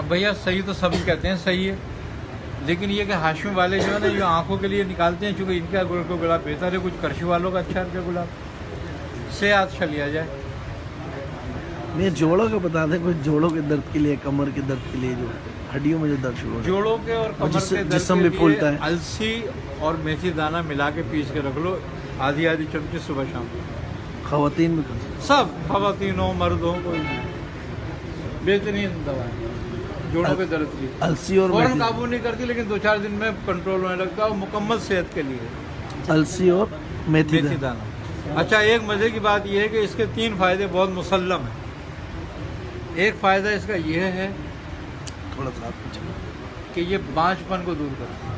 अब भैया सही तो सभी कहते हैं सही है, लेकिन ये कि हाशिम वाले जो है ना, ये आंखों के लिए निकालते हैं, चूँकि इनका गुलाब बेहतर है, कुछ करशी वालों का अच्छा है गुलाब, सेहत चलिया जाए। मैं जोड़ों का बता दें, कुछ जोड़ों के दर्द के लिए, कमर के दर्द के लिए, जो हड्डियों में जो दर्द शुरू हो, जोड़ों के और कमर के दर्द जिस्म भी फूलता है, अलसी और मेथी दाना मिला के पीस के रख लो, आधी आधी चमची सुबह शाम। खवातीन में सब, खवातीन हो मर्द हो, कोई बेहतरीन दवा है जोड़ों के दर्द की। अलसी और फौरन काबू नहीं करती, लेकिन 2-4 दिन में कंट्रोल होने लगता है, मुकम्मल सेहत के लिए। अलसी और मेथी दाना। अच्छा, एक मजे की बात यह है कि इसके 3 फायदे बहुत मुसल्लम हैं। एक फायदा इसका यह है, थोड़ा सा कि ये बांझपन को दूर करता है,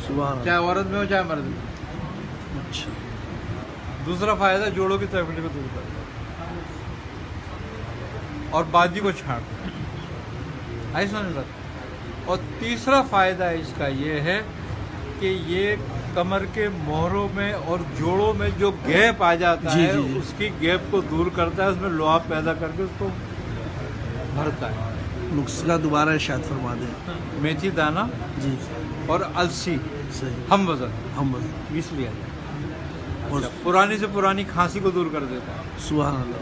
सुबह चाहे औरत में हो चाहे मर्द में। अच्छा। दूसरा फायदा जोड़ों की तकलीफ को दूर करता है और बाजी को छाड़ता है, ऐसा समझ लगता। और तीसरा फायदा इसका ये है कि ये कमर के मोहरों में और जोड़ों में जो गैप आ जाता है, उसकी गैप को दूर करता है, उसमें लोहा पैदा करके उसको भरता है। नुस्खा दोबारा इरशाद फरमा दें। मेथी दाना जी और अलसी, सही, हम वजन पीस लिया जाए, और पुरानी से पुरानी खांसी को दूर कर देता है। सुभान अल्लाह।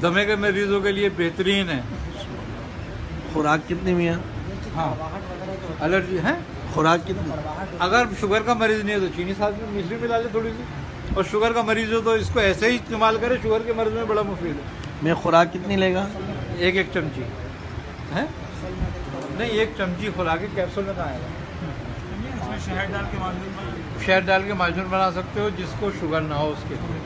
दमे के मरीजों के लिए बेहतरीन है। खुराक कितनी मियाँ? हाँ, एलर्जी है। खुराक कितनी? अगर शुगर का मरीज नहीं है तो चीनी साथ में मिश्री मिला ले थोड़ी सी, और शुगर का मरीज हो तो इसको ऐसे ही इस्तेमाल करे, शुगर के मरीज में बड़ा मुफीद है। मैं खुराक कितनी लेगा? एक चमची है, नहीं 1 चमची खुराक के कैप्सूल में आएगा। शहद डाल के माजून बना सकते हो, जिसको शुगर ना हो उसके लिए।